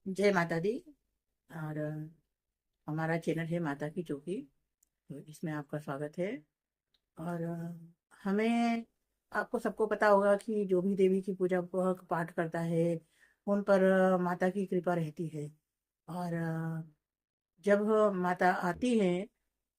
जय माता दी। और हमारा चैनल है माता की चौकी। तो इसमें आपका स्वागत है। और हमें आपको सबको पता होगा कि जो भी देवी की पूजा पाठ करता है उन पर माता की कृपा रहती है। और जब माता आती है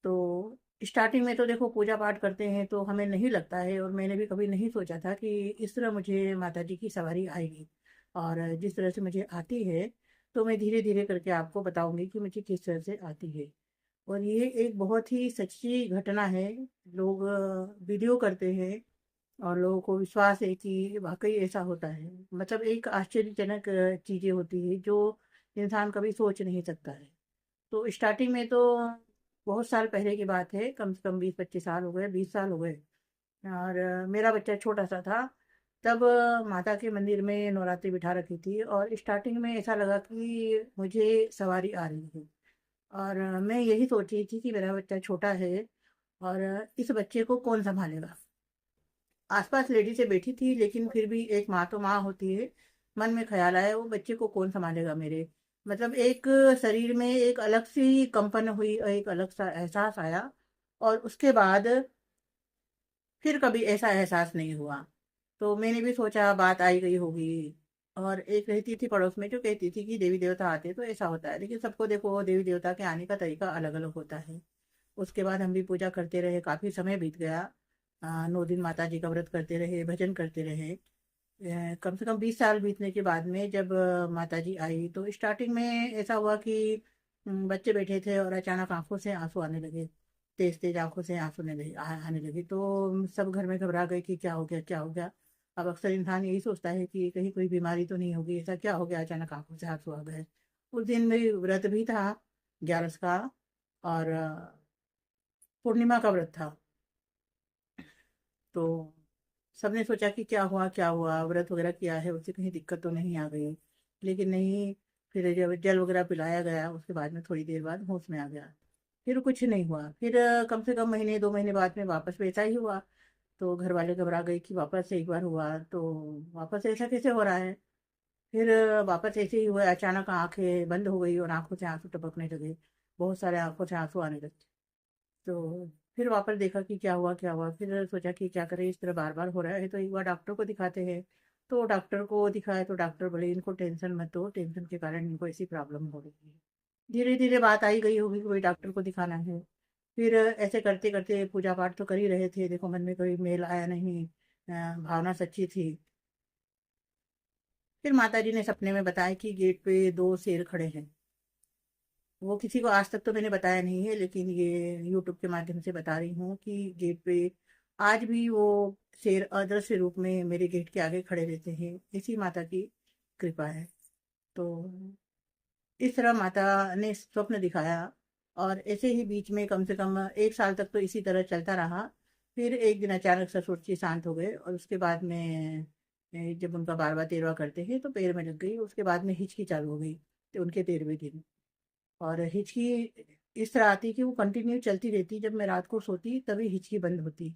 तो स्टार्टिंग में तो देखो पूजा पाठ करते हैं तो हमें नहीं लगता है, और मैंने भी कभी नहीं सोचा था कि इस तरह मुझे माता जी की सवारी आएगी। और जिस तरह से मुझे आती है तो मैं धीरे धीरे करके आपको बताऊंगी कि मुझे किस तरह से आती है। और ये एक बहुत ही सच्ची घटना है। लोग वीडियो करते हैं और लोगों को विश्वास है कि वाकई ऐसा होता है। मतलब एक आश्चर्यजनक चीज़ें होती है जो इंसान कभी सोच नहीं सकता है। तो स्टार्टिंग में तो बहुत साल पहले की बात है, कम से कम 20-25 साल हो गए, 20 साल हो गए। और मेरा बच्चा छोटा सा था। तब माता के मंदिर में नवरात्रि बिठा रखी थी और स्टार्टिंग में ऐसा लगा कि मुझे सवारी आ रही है। और मैं यही सोच रही थी कि मेरा बच्चा छोटा है और इस बच्चे को कौन संभालेगा। आसपास लेडीज़ें बैठी थी लेकिन फिर भी एक माँ तो माँ होती है। मन में ख्याल आया वो बच्चे को कौन संभालेगा मेरे। मतलब एक शरीर में एक अलग सी कंपन हुई और एक अलग सा एहसास आया। और उसके बाद फिर कभी ऐसा एहसास नहीं हुआ। तो मैंने भी सोचा बात आई गई होगी। और एक रहती थी पड़ोस में जो कहती थी कि देवी देवता आते तो ऐसा होता है, लेकिन सबको देखो देवी देवता के आने का तरीका अलग अलग होता है। उसके बाद हम भी पूजा करते रहे, काफ़ी समय बीत गया। 9 दिन माता जी का व्रत करते रहे, भजन करते रहे। कम से कम 20 साल बीतने के बाद में जब माता जी आई तो स्टार्टिंग में ऐसा हुआ कि बच्चे बैठे थे और अचानक आंखों से आंसू आने लगे। तेज तेज आंखों से आंसू आने लगे तो सब घर में घबरा गए कि क्या हो गया, क्या हो गया। अब अक्सर इंसान यही सोचता है कि कहीं कोई बीमारी तो नहीं होगी, ऐसा क्या हो गया अचानक आंखों से आंसू आ गए। उस दिन भी व्रत भी था, 11 का। और पूर्णिमा का व्रत था। तो सबने सोचा कि क्या हुआ, व्रत वगैरह किया है उससे कहीं दिक्कत तो नहीं आ गई। लेकिन नहीं। फिर जब जल वगैरह पिलाया गया उसके बाद में थोड़ी देर बाद होश में आ गया। फिर कुछ नहीं हुआ। फिर कम से कम महीने 2 महीने बाद में वापस वैसा ही हुआ। तो घर वाले घबरा गए कि वापस से एक बार हुआ तो वापस ऐसा कैसे हो रहा है। फिर वापस ऐसे ही हुआ, अचानक आंखें बंद हो गई और आंखों से आंसू टपकने लगे। बहुत सारे आंखों से आंसू आने लगे। तो फिर वापस देखा कि क्या हुआ, फिर सोचा कि क्या करें, इस तरह बार बार हो रहा है तो एक बार डॉक्टर को दिखाते हैं। तो डॉक्टर को दिखाया तो डॉक्टर बोले इनको टेंशन मत दो, टेंशन के कारण इनको ऐसी प्रॉब्लम हो रही है। धीरे धीरे बात आई गई होगी कि कोई डॉक्टर को दिखाना है। फिर ऐसे करते करते पूजा पाठ तो कर ही रहे थे, देखो मन में कोई मेल आया नहीं। भावना सच्ची थी। फिर माता जी ने सपने में बताया कि गेट पे 2 शेर खड़े हैं। वो किसी को आज तक तो मैंने बताया नहीं है, लेकिन ये यूट्यूब के माध्यम से बता रही हूँ कि गेट पे आज भी वो शेर अदृश्य रूप में मेरे गेट के आगे खड़े रहते हैं। इसी माता की कृपा है। तो इस तरह माता ने स्वप्न दिखाया। और ऐसे ही बीच में कम से कम 1 साल तक तो इसी तरह चलता रहा। फिर एक दिन अचानक ससुर जी शांत हो गए और उसके बाद में जब उनका 12वां 13वां करते हैं तो पैर में लग गई। उसके बाद में हिचकी चालू हो गई तो उनके 13वें दिन। और हिचकी इस तरह आती कि वो कंटिन्यू चलती रहती, जब मैं रात को सोती तभी हिचकी बंद होती।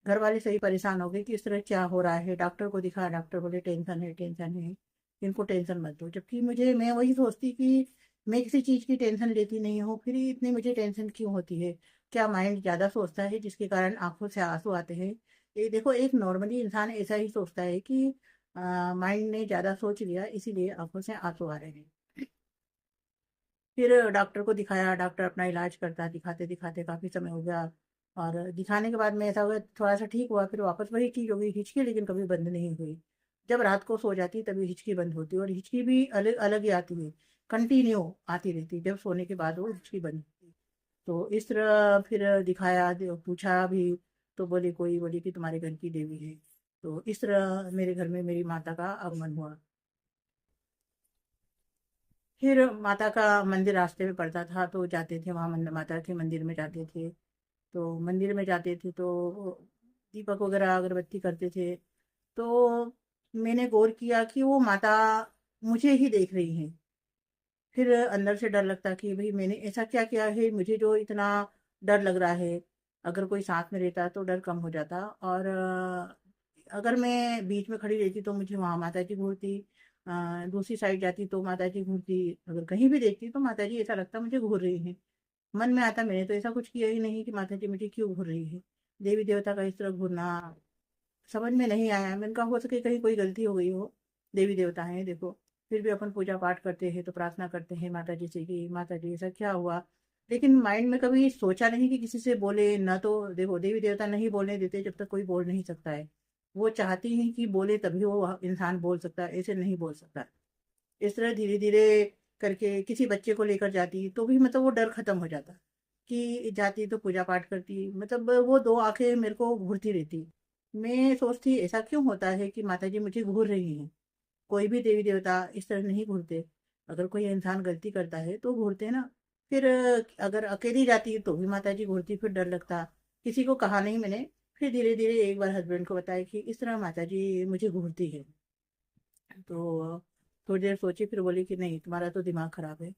घर वाले सही परेशान हो गए कि इस तरह क्या हो रहा है, डॉक्टर को दिखा, डॉक्टर बोले टेंशन है, टेंशन है, इनको टेंशन मत दो। जबकि मुझे मैं वही सोचती कि मैं किसी चीज़ की टेंशन लेती नहीं हूँ, फिर इतनी मुझे टेंशन क्यों होती है। क्या माइंड ज़्यादा सोचता है जिसके कारण आंखों से आंसू आते हैं। ये देखो एक नॉर्मली इंसान ऐसा ही सोचता है कि माइंड ने ज़्यादा सोच लिया इसीलिए आंखों से आंसू आ रहे हैं। फिर डॉक्टर को दिखाया, डॉक्टर अपना इलाज करता, दिखाते दिखाते काफ़ी समय हो गया। और दिखाने के बाद में ऐसा हुआ थोड़ा सा ठीक हुआ, फिर वापस वही चीज़ हो गई हिचकी, लेकिन कभी बंद नहीं हुई। जब रात को सो जाती तभी हिचकी बंद होती और हिचकी भी अलग अलग ही आती है, कंटिन्यू आती रहती, जब सोने के बाद वो हिचकी बंद होती। तो इस तरह फिर दिखाया, पूछा भी। तो बोली कि तुम्हारे घर की देवी है। तो इस तरह मेरे घर में मेरी माता का आगमन हुआ। फिर माता का मंदिर रास्ते में पड़ता था तो जाते थे वहाँ, माता के मंदिर में जाते थे। तो मंदिर में जाते थे तो दीपक वगैरह अगरबत्ती करते थे। तो मैंने गौर किया कि वो माता मुझे ही देख रही हैं। फिर अंदर से डर लगता कि भाई मैंने ऐसा क्या किया है मुझे जो इतना डर लग रहा है। अगर कोई साथ में रहता तो डर कम हो जाता। और अगर मैं बीच में खड़ी रहती तो मुझे वहाँ माता जी घूरती। दूसरी साइड जाती तो माता जी घूरती, अगर कहीं भी देखती तो माता जी ऐसा लगता मुझे घूर रही है। मन में आता मैंने तो ऐसा कुछ किया ही नहीं कि माता जी मुझे क्यों घूर रही है। देवी देवता का इस तरह घूरना समझ में नहीं आया। मैंने कहा हो सके कहीं कोई गलती हो गई हो, देवी देवता हैं देखो। फिर भी अपन पूजा पाठ करते हैं तो प्रार्थना करते हैं माता जी से कि माता जी ऐसा क्या हुआ। लेकिन माइंड में कभी सोचा नहीं कि किसी से बोले ना। तो देखो देवी देवता नहीं बोलने देते जब तक कोई बोल नहीं सकता है। वो चाहती हैं कि बोले तभी वो इंसान बोल सकता है, ऐसे नहीं बोल सकता। इस तरह धीरे धीरे करके किसी बच्चे को लेकर जाती तो भी मतलब वो डर खत्म हो जाता। कि जाती तो पूजा पाठ करती, मतलब वो दो आंखें मेरे को घूरती रहती। मैं सोचती ऐसा क्यों होता है कि माता जी मुझे घूर रही हैं। कोई भी देवी देवता इस तरह नहीं घूरते। अगर कोई इंसान गलती करता है तो घूरते ना। फिर अगर अकेली जाती तो भी माता जी घूरती, फिर डर लगता। किसी को कहा नहीं मैंने। फिर धीरे धीरे एक बार हस्बैंड को बताया कि इस तरह माता जी मुझे घूरती है। तो थोड़ी देर सोची, फिर बोली कि नहीं तुम्हारा तो दिमाग खराब है।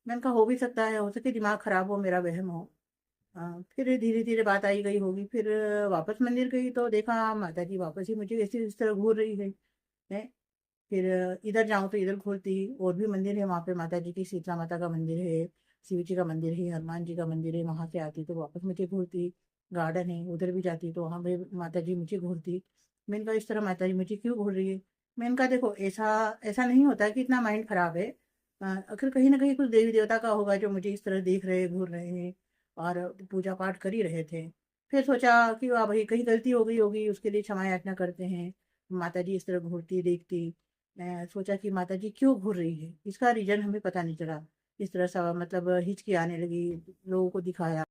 मैंने कहा हो भी सकता है, हो सके दिमाग खराब हो, मेरा वहम हो। फिर धीरे धीरे बात आई गई होगी। फिर वापस मंदिर गई तो देखा माता जी वापस ही मुझे ऐसे इस तरह घूर रही है। फिर इधर जाऊं तो इधर घूरती। और भी मंदिर है वहाँ पे, माता जी की शीतला माता का मंदिर है, शिव जी का मंदिर है, हनुमान जी का मंदिर है। वहां से आती तो वापस मुझे घूरती। गार्डन है उधर भी जाती तो वहां पे माता जी मुझे घूरती। मैंने कहा इस तरह माता जी मुझे क्यों घूर रही है। मैंने कहा देखो ऐसा ऐसा नहीं होता कि इतना माइंड खराब है। अगर कहीं ना कहीं कुछ देवी देवता का होगा जो मुझे इस तरह देख रहे घूर रहे हैं। और पूजा पाठ कर ही रहे थे। फिर सोचा कि वाह भाई कहीं गलती हो गई होगी, उसके लिए क्षमा याचना करते हैं। माता जी इस तरह घूरती देखती। मैं सोचा कि माता जी क्यों घूर रही है, इसका रीजन हमें पता नहीं चला। इस तरह सा मतलब हिचकी आने लगी। लोगों को दिखाया।